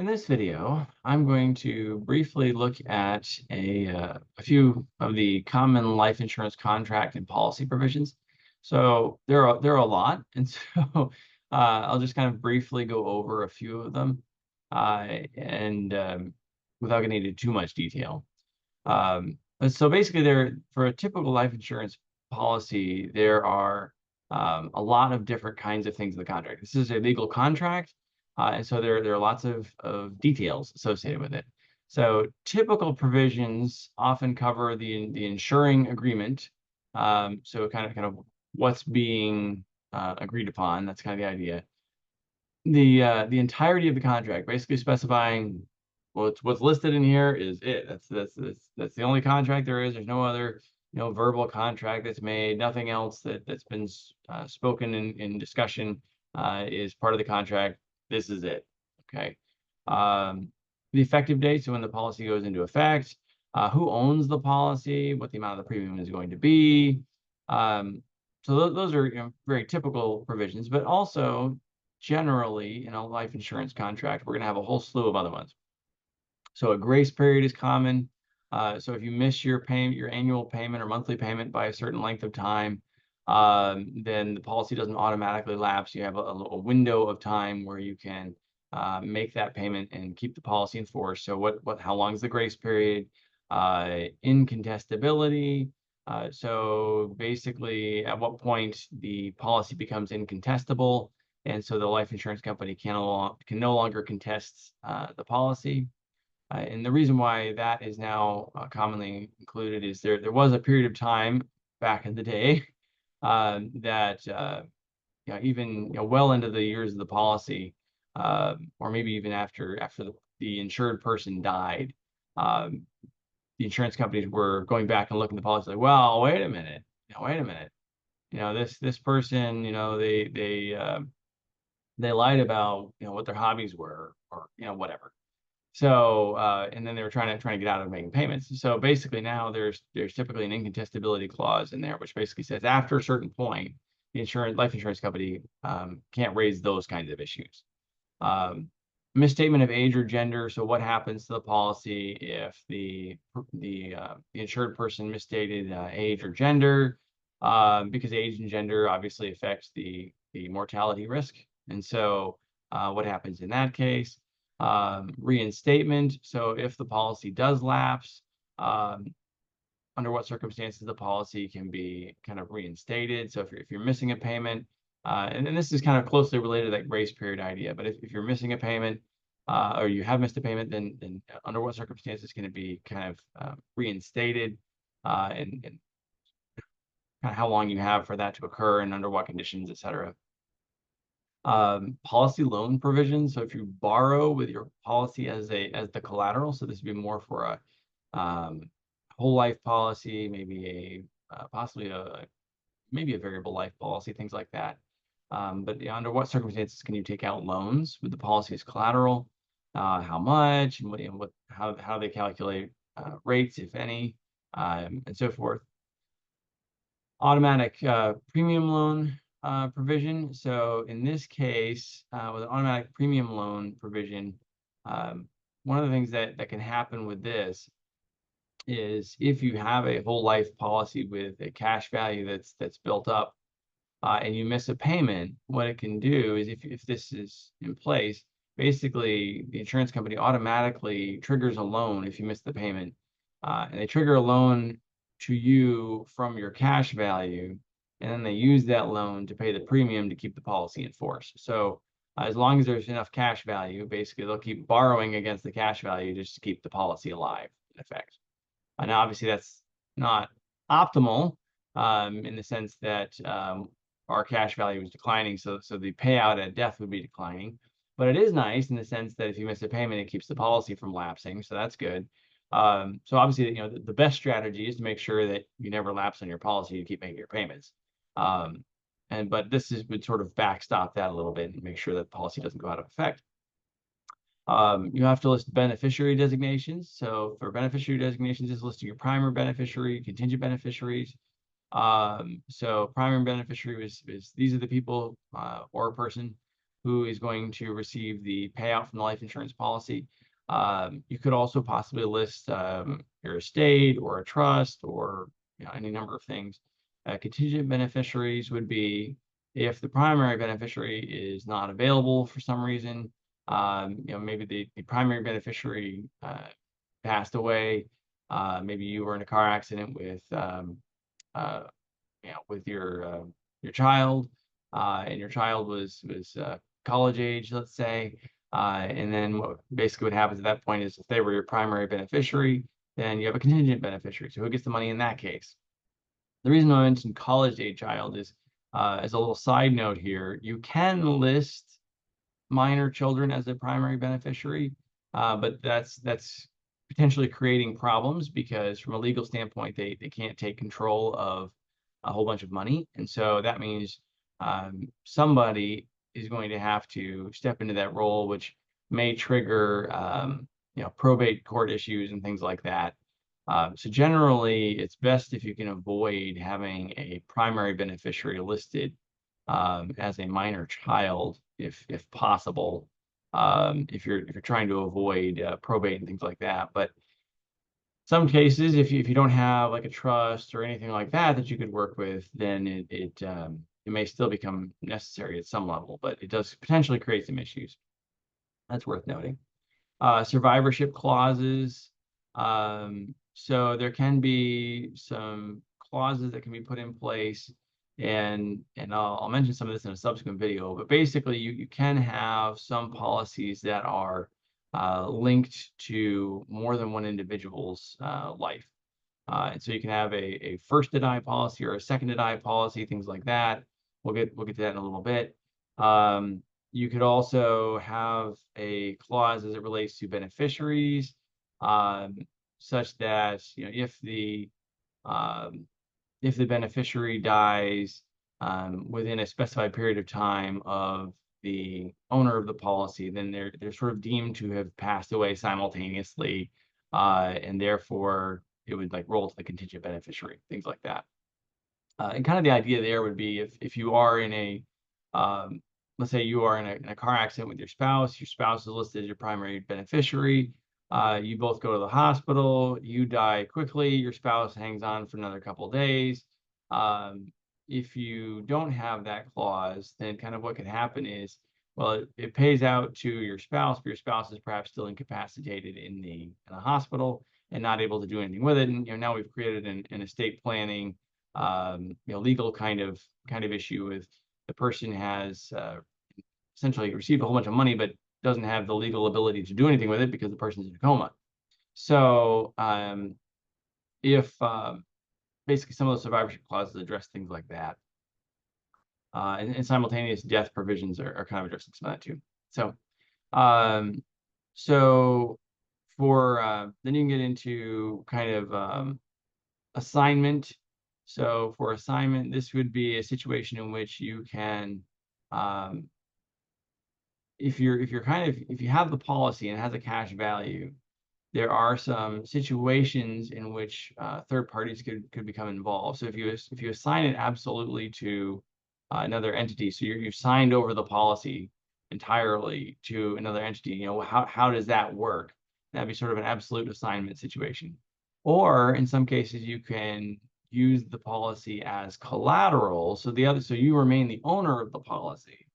In this video, I'm going to briefly look at a few of the common life insurance contract and policy provisions. So there are a lot, and so I'll just kind of briefly go over a few of them, and without getting into too much detail. But so basically, there for a typical life insurance policy, there are a lot of different kinds of things in the contract. This is a legal contract. And so there are lots of details associated with it. So typical provisions often cover the insuring agreement. So kind of what's being agreed upon. That's kind of the idea. The entirety of the contract, basically specifying what's listed in here is it. That's the only contract there is. There's no other verbal contract that's made. Nothing else that's been spoken in discussion is part of the contract. This is it. Okay. The effective date, so when the policy goes into effect, who owns the policy, what the amount of the premium is going to be. So those are very typical provisions, but also generally in a life insurance contract, we're going to have a whole slew of other ones. So a grace period is common. So if you miss your annual payment or monthly payment by a certain length of time, then the policy doesn't automatically lapse. You have a window of time where you can make that payment and keep the policy in force. So how long is the grace period? Incontestability. So basically, at what point the policy becomes incontestable, and so the life insurance company can no longer contest the policy. And the reason why that is now commonly included is there was a period of time back in the day that even well into the years of the policy, or maybe even after the insured person died, the insurance companies were going back and looking at the policy like, well, wait a minute, this person, they lied about what their hobbies were, or whatever. So and then they were trying to get out of making payments. So basically now there's typically an incontestability clause in there, which basically says after a certain point, the life insurance company can't raise those kinds of issues. Misstatement of age or gender. So what happens to the policy if the insured person misstated age or gender? Because age and gender obviously affects the mortality risk. And so what happens in that case? Reinstatement. So if the policy does lapse, under what circumstances the policy can be kind of reinstated. So if you're missing a payment, and then this is kind of closely related to that grace period idea, but if you're missing a payment, or you have missed a payment, then under what circumstances can it be kind of reinstated, and kind of how long you have for that to occur and under what conditions, et cetera. Policy loan provisions. So if you borrow with your policy as the collateral, so this would be more for a whole life policy, maybe possibly maybe a variable life policy, things like that. But under what circumstances can you take out loans with the policy as collateral? How much, and how they calculate rates, if any, and so forth. Automatic premium loan provision. So in this case, with an automatic premium loan provision, one of the things that can happen with this is if you have a whole life policy with a cash value that's built up, and you miss a payment, what it can do is if this is in place, basically the insurance company automatically triggers a loan if you miss the payment, and they trigger a loan to you from your cash value, and then they use that loan to pay the premium to keep the policy in force. So as long as there's enough cash value, basically they'll keep borrowing against the cash value just to keep the policy alive, in effect. And obviously that's not optimal in the sense that our cash value is declining, so the payout at death would be declining. But it is nice in the sense that if you miss a payment, it keeps the policy from lapsing, so that's good. So obviously, the best strategy is to make sure that you never lapse on your policy, you keep making your payments. But this would sort of backstop that a little bit and make sure that the policy doesn't go out of effect. You have to list beneficiary designations. So for beneficiary designations, just listing your primary beneficiary, contingent beneficiaries. So primary beneficiary is these are the people or a person who is going to receive the payout from the life insurance policy. You could also possibly list your estate or a trust or any number of things. Contingent beneficiaries would be if the primary beneficiary is not available for some reason. Maybe the primary beneficiary passed away. Maybe you were in a car accident with with your child, and your child was college age, let's say. And then basically what happens at that point is if they were your primary beneficiary, then you have a contingent beneficiary. So who gets the money in that case? The reason I mentioned college age child is, as a little side note here, you can list minor children as a primary beneficiary, but that's potentially creating problems because from a legal standpoint, they can't take control of a whole bunch of money. And so that means somebody is going to have to step into that role, which may trigger probate court issues and things like that. So generally, it's best if you can avoid having a primary beneficiary listed as a minor child, if possible, if you're trying to avoid probate and things like that. But some cases, if you don't have like a trust or anything like that you could work with, then it may still become necessary at some level, but it does potentially create some issues. That's worth noting. Survivorship clauses. So there can be some clauses that can be put in place, and I'll mention some of this in a subsequent video, but basically you can have some policies that are linked to more than one individual's life. And so you can have a first to die policy or a second to die policy, things like that. We'll get to that in a little bit. You could also have a clause as it relates to beneficiaries, such that if the beneficiary dies within a specified period of time of the owner of the policy, then they're sort of deemed to have passed away simultaneously, and therefore it would like roll to the contingent beneficiary, things like that. And kind of the idea there would be if you are in a let's say you are in a car accident with your spouse is listed as your primary beneficiary. You both go to the hospital, you die quickly, your spouse hangs on for another couple of days. If you don't have that clause, then kind of what could happen is, well, it pays out to your spouse, but your spouse is perhaps still incapacitated in the hospital and not able to do anything with it. And now we've created an estate planning, legal kind of issue with the person has essentially received a whole bunch of money, but doesn't have the legal ability to do anything with it because the person's in a coma. So if basically some of the survivorship clauses address things like that, and simultaneous death provisions are kind of addressing some of that too. So so for then you can get into kind of assignment. So for assignment, this would be a situation in which you can if you have the policy and it has a cash value, there are some situations in which third parties could become involved. So if you assign it absolutely to another entity, so you've signed over the policy entirely to another entity, how does that work? That'd be sort of an absolute assignment situation. Or in some cases, you can use the policy as collateral. So you remain the owner of the policy,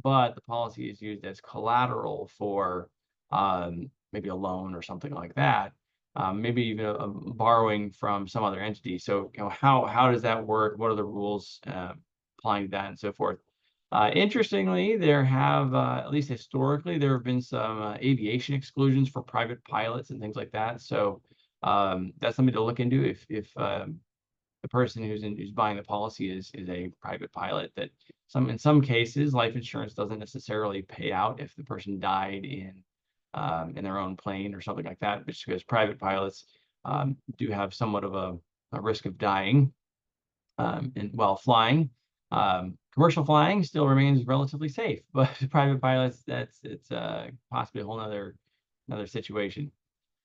but the policy is used as collateral for maybe a loan or something like that, maybe even a borrowing from some other entity. So how does that work? What are the rules applying to that and so forth? Interestingly, there have, at least historically, there have been some aviation exclusions for private pilots and things like that. So that's something to look into if the person who's buying the policy is a private pilot. That in some cases, life insurance doesn't necessarily pay out if the person died in their own plane or something like that, just because private pilots do have somewhat of a risk of dying while flying. Commercial flying still remains relatively safe, but private pilots, it's possibly a whole another situation.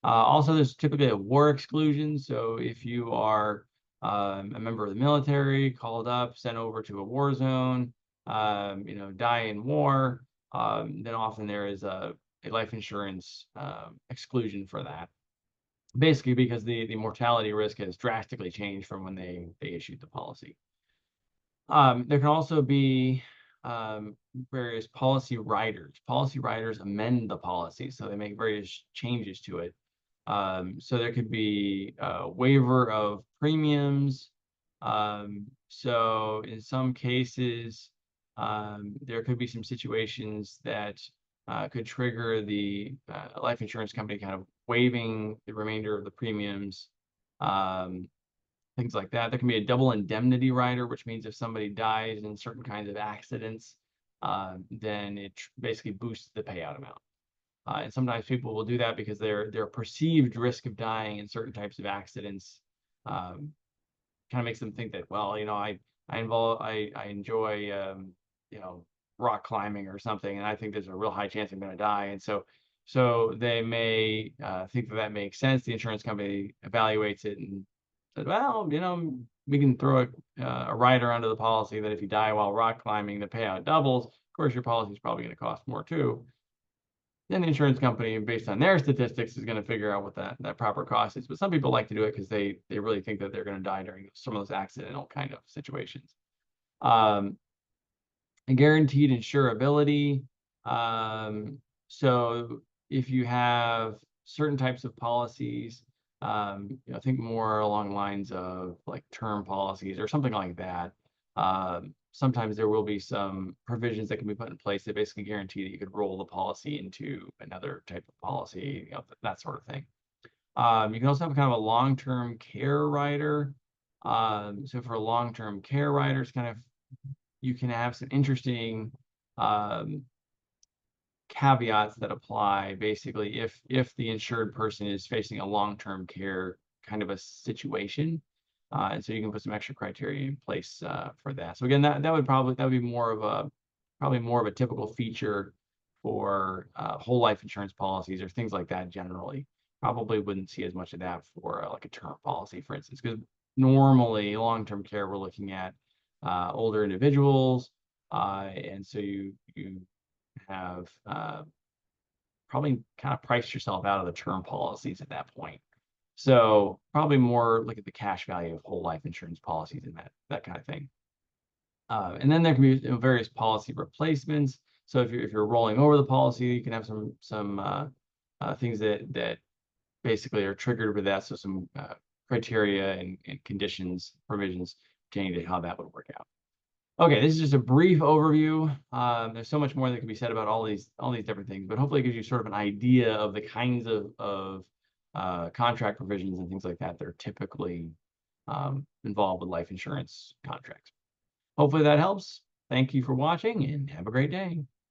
Also, there's typically a war exclusion. So if you are a member of the military, called up, sent over to a war zone, die in war, then often there is a life insurance exclusion for that. Basically, because the mortality risk has drastically changed from when they issued the policy. There can also be various policy riders. Policy riders amend the policy, so they make various changes to it. So there could be a waiver of premiums. So in some cases, there could be some situations that could trigger the life insurance company kind of waiving the remainder of the premiums. Things like that. There can be a double indemnity rider, which means if somebody dies in certain kinds of accidents, then it basically boosts the payout amount. And sometimes people will do that because their perceived risk of dying in certain types of accidents kind of makes them think that, well, I enjoy rock climbing or something, and I think there's a real high chance I'm going to die, and so they may think that makes sense. The insurance company evaluates it and said, well, we can throw a rider under the policy that if you die while rock climbing, the payout doubles. Of course, your policy is probably going to cost more too. Then the insurance company, based on their statistics, is going to figure out what that proper cost is. But some people like to do it because they really think that they're going to die during some of those accidental kind of situations. Guaranteed insurability. So if you have certain types of policies, think more along the lines of like term policies or something like that. Sometimes there will be some provisions that can be put in place that basically guarantee that you could roll the policy into another type of policy, that sort of thing. You can also have kind of a long-term care rider. So for long-term care riders, kind of you can have some interesting caveats that apply. Basically, if the insured person is facing a long-term care kind of a situation, and so you can put some extra criteria in place for that. So again, that would be more of a typical feature for whole life insurance policies or things like that generally. Probably wouldn't see as much of that for like a term policy, for instance, because normally long-term care we're looking at older individuals, and so you have probably kind of priced yourself out of the term policies at that point. So probably more look at the cash value of whole life insurance policies and that kind of thing. And then there can be various policy replacements. So if you're rolling over the policy, you can have some things that basically are triggered with that. So some criteria and conditions, provisions pertaining to how that would work out. Okay, this is just a brief overview. There's so much more that can be said about all these different things, but hopefully it gives you sort of an idea of the kinds of contract provisions and things like that that are typically involved with life insurance contracts. Hopefully that helps. Thank you for watching and have a great day.